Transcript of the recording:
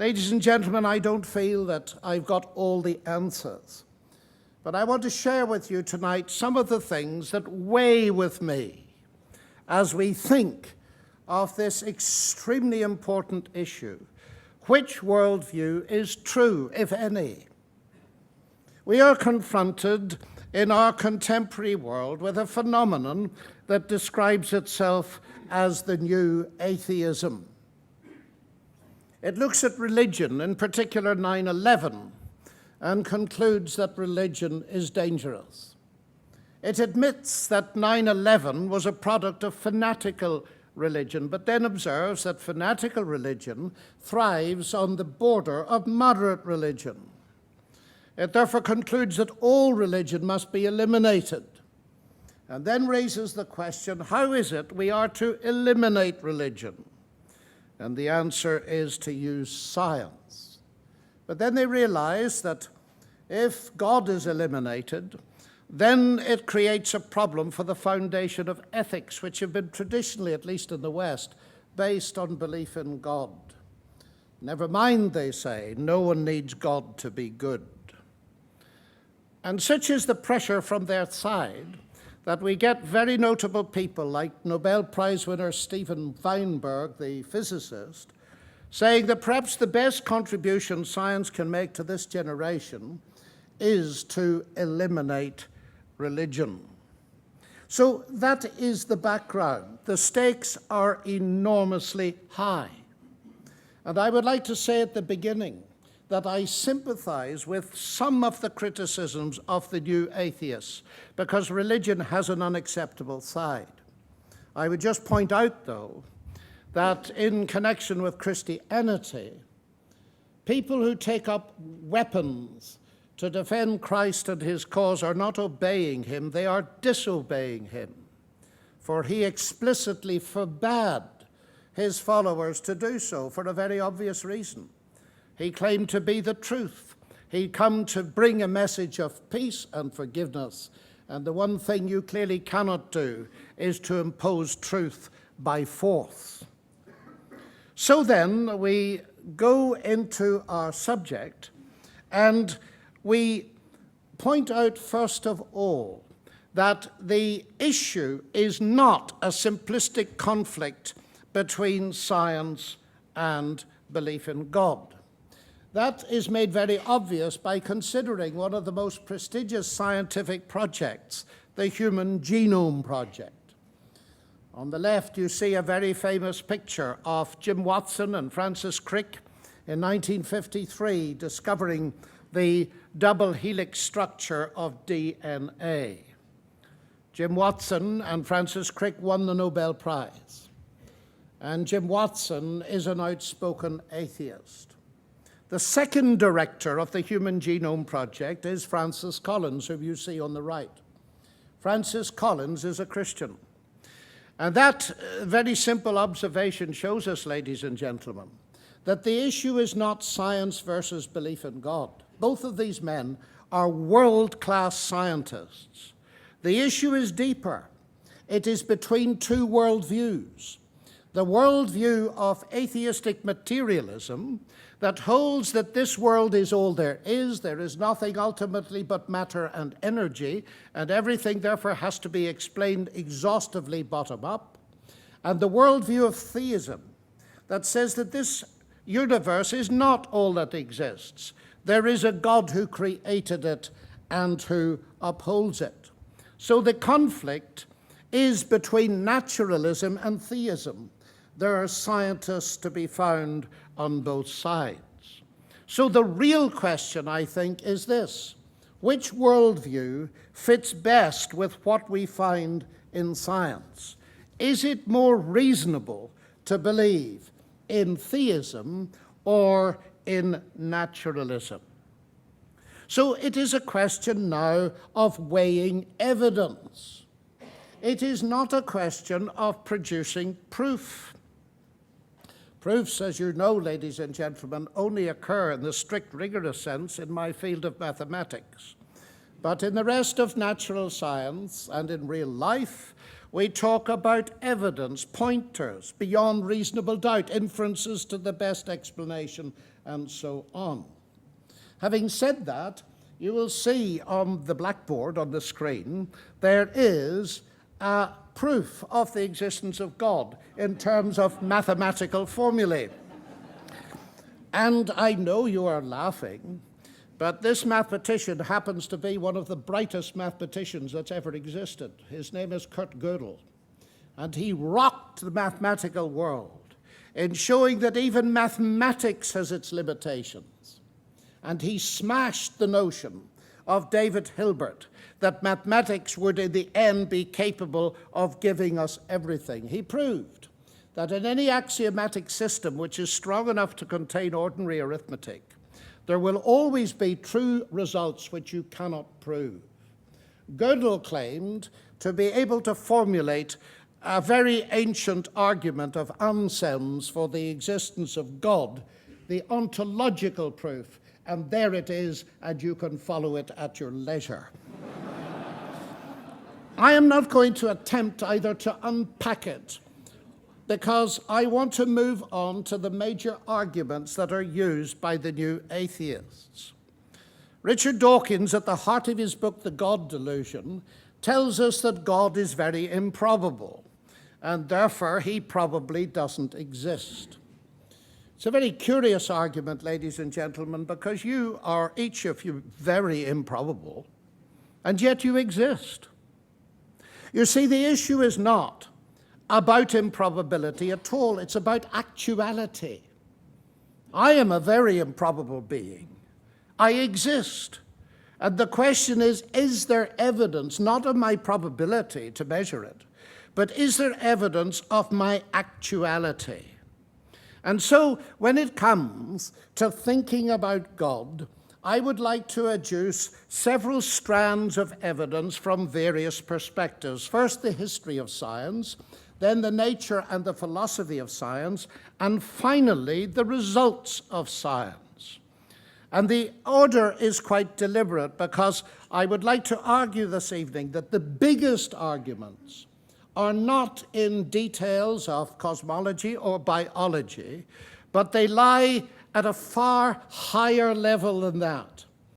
Ladies and gentlemen, I don't feel that I've got all the answers, but I want to share with you tonight some of the things that weigh with me as we think of this extremely important issue. Which worldview is true, if any? We are confronted in our contemporary world with a phenomenon that describes itself as the new atheism. It looks at religion, in particular 9/11, and concludes that religion is dangerous. It admits that 9/11 was a product of fanatical religion, but then observes that fanatical religion thrives on the border of moderate religion. It therefore concludes that all religion must be eliminated, and then raises the question, how is it we are to eliminate religion? And the answer is to use science. But then they realize that if God is eliminated, then it creates a problem for the foundation of ethics, which have been traditionally, at least in the West, based on belief in God. Never mind, they say, no one needs God to be good. And such is the pressure from their side that we get very notable people like Nobel Prize winner Steven Weinberg, the physicist, saying that perhaps the best contribution science can make to this generation is to eliminate religion. So that is the background. The stakes are enormously high. And I would like to say at the beginning that I sympathize with some of the criticisms of the new atheists, because religion has an unacceptable side. I would just point out, though, that in connection with Christianity, people who take up weapons to defend Christ and his cause are not obeying him, they are disobeying him. For he explicitly forbade his followers to do so for a very obvious reason. He claimed to be the truth. He'd come to bring a message of peace and forgiveness. And the one thing you clearly cannot do is to impose truth by force. So then we go into our subject and we point out first of all that the issue is not a simplistic conflict between science and belief in God. That is made very obvious by considering one of the most prestigious scientific projects, the Human Genome Project. On the left, you see a very famous picture of Jim Watson and Francis Crick in 1953 discovering the double helix structure of DNA. Jim Watson and Francis Crick won the Nobel Prize. And Jim Watson is an outspoken atheist. The second director of the Human Genome Project is Francis Collins, who you see on the right. Francis Collins is a Christian. And that very simple observation shows us, ladies and gentlemen, that the issue is not science versus belief in God. Both of these men are world-class scientists. The issue is deeper. It is between two worldviews. The worldview of atheistic materialism that holds that this world is all there is nothing ultimately but matter and energy, and everything therefore has to be explained exhaustively bottom up, and the worldview of theism that says that this universe is not all that exists. There is a God who created it and who upholds it. So the conflict is between naturalism and theism. There are scientists to be found on both sides. So the real question, I think, is this: which worldview fits best with what we find in science? Is it more reasonable to believe in theism or in naturalism? So it is a question now of weighing evidence. It is not a question of producing proof. Proofs, as you know, ladies and gentlemen, only occur in the strict, rigorous sense in my field of mathematics. But in the rest of natural science and in real life, we talk about evidence, pointers, beyond reasonable doubt, inferences to the best explanation, and so on. Having said that, you will see on the blackboard, on the screen, there is a proof of the existence of God in terms of mathematical formulae. And I know you are laughing, but this mathematician happens to be one of the brightest mathematicians that's ever existed. His name is Kurt Gödel, and he rocked the mathematical world in showing that even mathematics has its limitations. And he smashed the notion of David Hilbert that mathematics would in the end be capable of giving us everything. He proved that in any axiomatic system which is strong enough to contain ordinary arithmetic, there will always be true results which you cannot prove. Gödel claimed to be able to formulate a very ancient argument of Anselm's for the existence of God, the ontological proof, and there it is, and you can follow it at your leisure. I am not going to attempt either to unpack it, because I want to move on to the major arguments that are used by the new atheists. Richard Dawkins, at the heart of his book, The God Delusion, tells us that God is very improbable, and therefore he probably doesn't exist. It's a very curious argument, ladies and gentlemen, because you are, each of you, very improbable, and yet you exist. You see, the issue is not about improbability at all. It's about actuality. I am a very improbable being. I exist. And the question is there evidence, not of my probability to measure it, but is there evidence of my actuality? And so when it comes to thinking about God, I would like to adduce several strands of evidence from various perspectives. First, the history of science, then the nature and the philosophy of science, and finally, the results of science. And the order is quite deliberate because I would like to argue this evening that the biggest arguments are not in details of cosmology or biology, but they lie at a far higher level than that.